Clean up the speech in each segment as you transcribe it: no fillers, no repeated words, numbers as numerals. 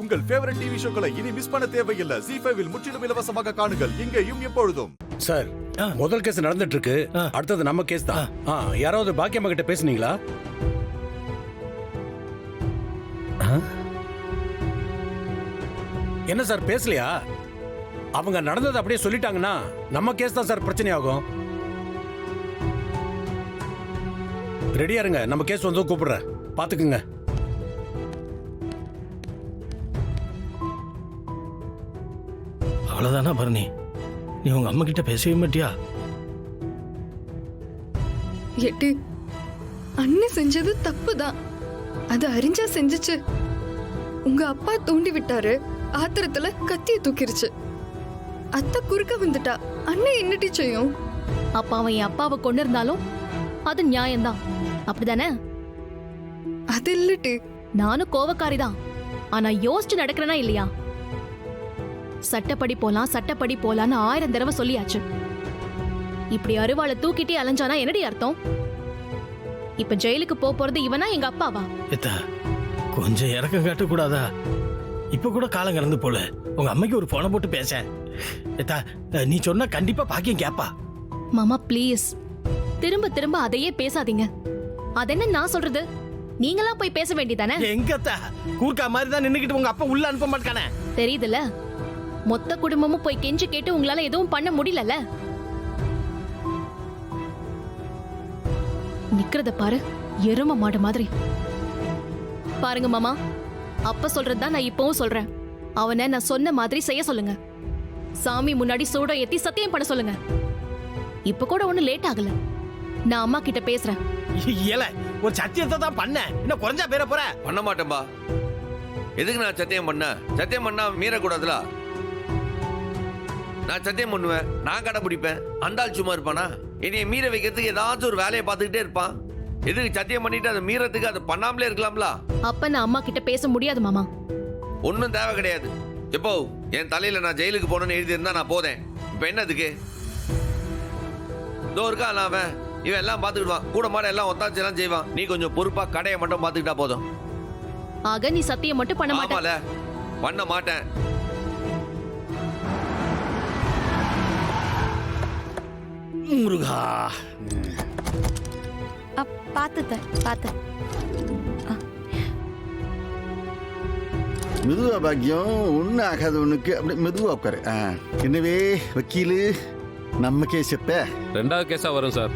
உங்கள் favourite TV ஷோக்களை இனி miss பண்ண தேவையில்லை. ZEE5 இல் முற்றிலும் இலவசமாக காணுங்கள், இங்கேயும் எப்பொழுதும். சார், முதல் கேஸ் நடந்துட்டு இருக்கு. அடுத்தது நம்ம கேஸ் தான். யாராவது பாக்கியம்மா கிட்ட பேசுனீங்களா? என்ன சார் பேசலையா? அவங்க நடந்தது அப்படியே சொல்லிட்டாங்கன்னா நம்ம கேஸ் தான் சார் பிரச்சனை ஆகும். ரெடியா இருங்க, நம்ம கேஸ் வந்து கூப்பிடுறேன், பாத்துக்குங்க. அவ்வளவுதானா பரணி? நீ உங்க அம்மா கிட்ட பேசவே மாட்டியா? எட்டி, அண்ணன் செஞ்சது தப்புதான், அது அறிஞ்சா செஞ்சுச்சு. உங்க அப்பா தூண்டி விட்டாரு, ஆத்திரத்துல கத்திய தூக்கிருச்சு. அத்தை குறுக்க வந்துட்டா, அண்ணன் என்னடி செய்யும்? அப்ப அவன் என் அப்பாவை கொண்டு இருந்தாலும் அது நியாயம்தான், அப்படிதானே? அது இல்லட்டி. நானும் கோவக்காரிதான், ஆனா யோசிச்சு நடக்கிறனா இல்லையா? சட்டப்படி போலாம் சட்டப்படி போலான்னு 1000 தடவை சொல்லியாச்சு. இப்படி அருவாளை தூக்கிட்டே அலைஞ்சானா என்னடி அர்த்தம்? இப்ப ஜெயிலுக்கு போறது இவனா எங்க அப்பாவா? கொஞ்சம் இறக்கம் காட்ட கூடாதா? இப்ப கூட காலம் கடந்து போல உங்க அம்மைக்கு ஒரு போனை போட்டு பேச. நீ சொன்னா கண்டிப்பா பாக்கியம் கேப்பா. மாமா ப்ளீஸ், திரும்ப திரும்ப அதையே பேசாதீங்க. அதென்ன நான் சொல்றது, நீங்களா போய் பேச வேண்டியதானே? எங்கத்தா கூர்க்கா மாதிரி தான் நின்னுக்கிட்டு உங்க அப்பா உள்ள அனுப்ப மாட்டானே. தெரியுதுல, மொத்த குடும்பமும் போய் கெஞ்சி கேட்டு உங்களால எதுவும் பண்ண முடியல. நிக்கிறத பாரு, எரும மாடு மாதிரி. பாருங்க மாமா, அப்ப சொல்றதுதான் நான் இப்பவும் சொல்றேன். அவனை நான் சொன்ன மாதிரி செய்ய சொல்லுங்க. சாமி முன்னாடி சூடம் ஏத்தி சத்தியம் பண்ண சொல்லுங்க. இப்ப கூட ஒண்ணு லேட் ஆகல, நான் அம்மா கிட்ட பேசுறேன். ஒரு சத்தியத்தை தான் பண்ண, இன்னும் குறைஞ்சா பேர போற. பண்ண மாட்டேன்பா. எதுக்கு நான் சத்தியம் பண்ண? சத்தியம் பண்ணா மீறக்கூடாதுல. நான் சத்தியம் பண்ணுவேன், நான் கடைபிடிப்பேன். அண்டாள் சும்மா இருப்பானா? என்னைய மீற வைக்கிறதுக்கு ஏதாச்சும் ஒரு வேலையை பார்த்துக்கிட்டே இருப்பான். எதுக்கு சத்தியம் பண்ணிட்டு அதை மீறதுக்கு அதை பண்ணாமலே இருக்கலாம்ல. அப்ப நான் அம்மா கிட்ட பேச முடியாது மாமா. ஒன்னும் தேவை கிடையாது. எப்போ என் தலையில நான் ஜெயிலுக்கு போனேன்னு எழுதி இருந்தா நான் போதேன். இப்ப என்னதுக்கு? இதோ இருக்கா அவன், இவன் எல்லாம் பாத்துக்கிடுவான். கூட மாட எல்லாம் ஒத்தாச்சு எல்லாம் செய்வான். நீ கொஞ்சம் பொறுப்பா கடையை மட்டும் பாத்துக்கிட்டா போதும். ஆக நீ சத்தியம் மட்டும் பண்ண மாட்டல? பண்ண மாட்டேன். முருகா, பாத்து மெதுவா பாக்கியம், ஒண்ணு ஆகாது உனக்கு. அப்படி மெதுவா உட்காரு. என்னவே வக்கீலு, நம்ம கேஸ் எப்ப? 2வது கேஸா வரும் சார்.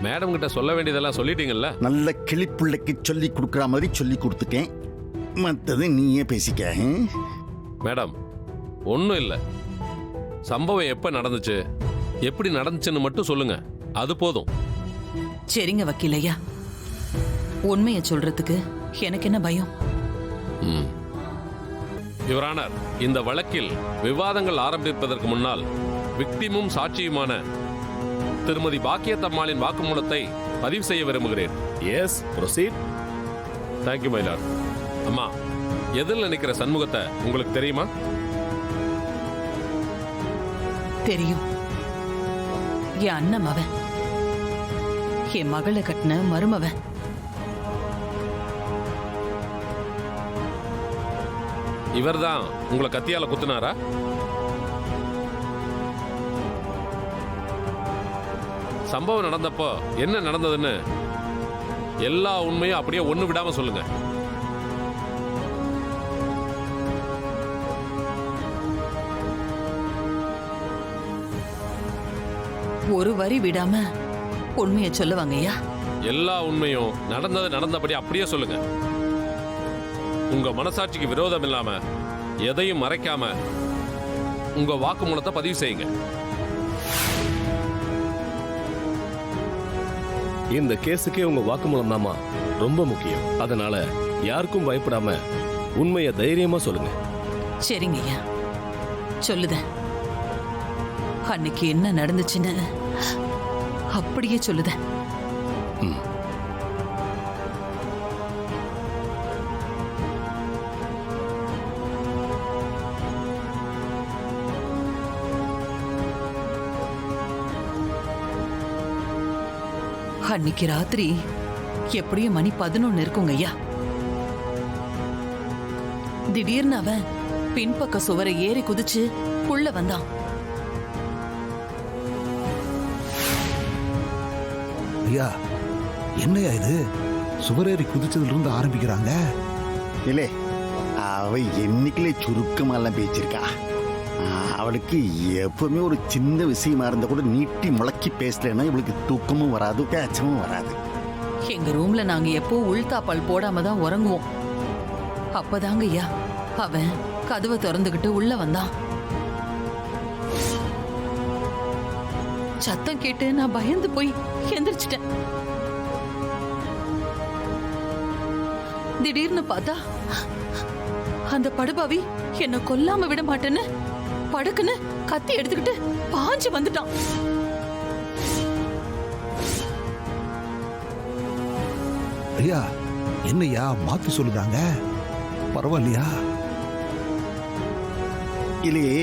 மேடம் கிட்ட சொல்ல வேண்டியதெல்லாம் சொல்லிட்டீங்கல்ல? நல்ல கிளிப்பிள்ளைக்கு சொல்லி கொடுக்குற மாதிரி சொல்லி கொடுத்துட்டேன். மற்றது நீயே பேசிக்க. மேடம், ஒன்றும் இல்லை. சம்பவம் எப்போ நடந்துச்சு, எப்படி நடந்துச்சுன்னு மட்டும் சொல்லுங்க, அது போதும். சரிங்க வக்கீலையா, உண்மையை சொல்றதுக்கு எனக்கு என்ன பயம்? யுவர் ஆனர், இந்த வழக்கில் விவாதங்கள் ஆரம்பிப்பதற்கு முன்னால் விக்டிமும் சாட்சியுமான திருமதி பாக்கியத்தம்மாளின் வாக்குமூலத்தை பதிவு செய்ய விரும்புகிறேன். Yes, proceed. Thank you my lord. அம்மா, எதிரில் நிற்கிற சண்முகத்தை உங்களுக்கு தெரியுமா? தெரியும். என் அண்ணன் மவன், என் மகளை கட்டின மருமவன். இவர்தான் உங்களை கத்தியால குத்துனாரா? சம்பவம் நடந்தப்போ என்ன நடந்ததுன்னு எல்லா உண்மையும் அப்படியே ஒண்ணு விடாம சொல்லுங்க. ஒரு வரி விடாம உண்மையை சொல்லுவாங்க ஐயா. எல்லா உண்மையும் நடந்தபடி அப்படியே சொல்லுங்க. உங்க மனசாட்சிக்கு விரோதம் இல்லாம எதையும் மறைக்காம உங்க வாக்குமூலத்தை பதிவு செய்யுங்க. இந்த கேஸுக்கே உங்க வாக்குமூலம் தாமா ரொம்ப முக்கியம். அதனால யாருக்கும் பயப்படாம உண்மையை தைரியமா சொல்லுங்க. சரிங்க ஐயா, சொல்லுதேன். அன்னைக்கு என்ன நடந்துச்சுன்னு அப்படியே சொல்லுதேன். அன்னைக்கு ராத்திரி எப்படியும் மணி 11 இருக்குங்க ஐயா. திடீர்னு அவன் பின்பக்க சுவரை ஏறி குதிச்சு உள்ள வந்தான். ஐயா, என்னையா இது? சுவரேறி குதிச்சதுல இருந்து ஆரம்பிக்கிறாங்க. இல்லே, அவ என்னைக்குலே சுருக்கமாலாம் பேச்சிருக்கா. அவளுக்கு எப்பவுமே ஒரு சின்ன விஷயமா இருந்தா கூட நீட்டி முளக்கி பேசலன்னா இவளுக்கு தூக்கமும் வராது, பேச்சமும் வராது. எங்க ரூம்ல நாங்க எப்போ உள்தாப்பால் போடாம தான் உறங்குவோம். அப்பதாங்க ஐயா அவன் கதவை திறந்துகிட்டு உள்ள வந்தான். சத்தம் கேட்டு நான் பயந்து போய் எந்திரிச்சிட்டேன். திடீர்னு பார்த்தா அந்த படுபாவி என்ன கொல்லாம விட மாட்டேன்னு படுக்குன்னு கத்தி எடுத்துக்கிட்டு பாஞ்சு வந்துட்டான். ஐயா, என்னையா மாத்தி சொல்லுதாங்க? பரவாயில்லையா? இல்லையே,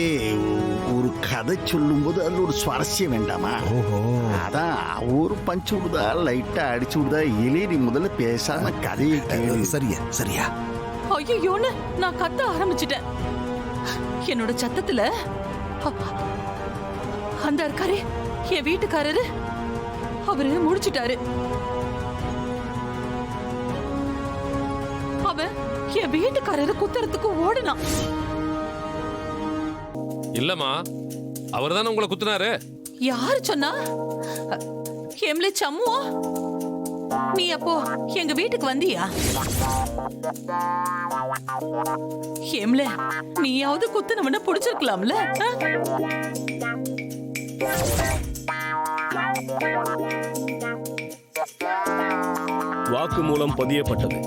ஒரு கதை சொல்லும் போது அதுல ஒரு சுவாரஸ்யம் வேண்டாமா? ஓஹோ, அதான் ஒரு பஞ்சு விடுதா, லைட்டா அடிச்சு விடுதா. இல்லையே, நீ முதல்ல பேசாம கதையை கேளு. சரியா சரியா. ஐயோன்னு நான் கத்த ஆரம்பிச்சிட்டேன். என்னோட சத்தத்துல அந்த இருக்காரே என் வீட்டுக்காரரு, அவரு முடிச்சிட்டாரு. அவன் என் வீட்டுக்காரரு குத்துறதுக்கு ஓடுனான். இல்லம்மா, அவர் தானே உங்களை குத்துனாரு. யாரு சொன்னா? எம்லே சம்முவா, நீ அப்போ எங்க வீட்டுக்கு வந்தியா? எம்ல நீயாவது குத்துனவன புடிச்சிருக்கலாம்ல. வாக்குமூலம் பதியப்பட்டது.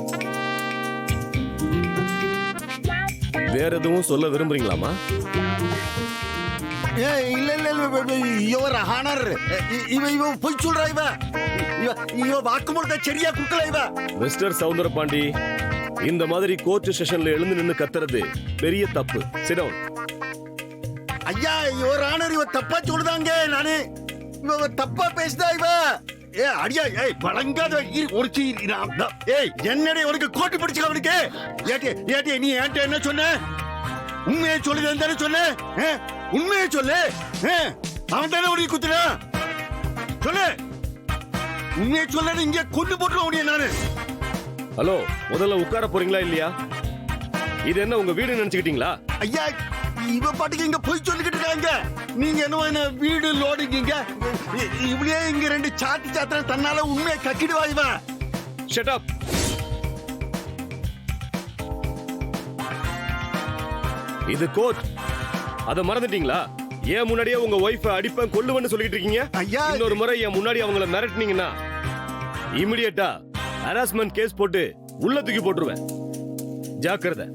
வேற எதுவும் சொல்ல விரும்புறீங்களாமா? இல்ல இல்ல இல்ல, யுவர் ஹானர், இவ பொய் சொல்றா. இவ வாக்குமூலத்தை சரியா குடுக்கல. இவ மிஸ்டர் சவுந்தரபாண்டி, இந்த மாதிரி கோர்ட் செஷன்ல எழுந்து நின்னு கத்துறது பெரிய தப்பு. Sit down. ஐயா, யுவர் ஹானர், இவ தப்பா சொல்லுதாங்க. நானு இவ தப்பா பேசுதா. இவ அடியா, வழங்காத ஒரு என்னடி உனக்கு கோட்டு பிடிச்சு அவனுக்கு ஏட்டி நீ ஏன்ட்ட என்ன சொன்ன? உண்மையை சொல்லுது தானே சொன்ன? உண்மையை சொல்லு. அவன் தானே உனக்கு குத்துனா? சொல்லு, உண்மையை சொல்ல. இங்க கொண்டு போட்டுருவோம் நானு. ஹலோ, முதல்ல உட்கார போறீங்களா இல்லையா? இது என்ன உங்க வீடு நினைச்சுக்கிட்டீங்களா? ஐயா, இவ பாட்டுக்கு இங்க போய் சொல்லிக்கிட்டு இருக்காங்க. நீங்க என்ன வீடு லோடுங்க? இவளே இங்க ரெண்டு சாத்தி சாத்திர தன்னால உண்மையை கக்கிடுவா இவ. Shut up. இது கோர்ட். அத மறந்துட்டீங்களா? ஏன் முன்னாடியே உங்க ஒய்ஃப அடிப்பேன் கொல்லுவேன்னு சொல்லிட்டு இருக்கீங்க. ஐயா, இன்னொரு முறை என் முன்னாடி அவங்கள மிரட்டினீங்கன்னா இமிடியேட்டா ஹராஸ்மெண்ட் கேஸ் போட்டு உள்ள தூக்கி போட்டுருவேன். ஜாக்கிரதை.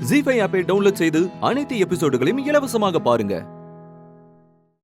ஜீ5 ஆப்பை டவுன்லோட் செய்து அனைத்து எபிசோடுகளையும் இலவசமாக பாருங்க.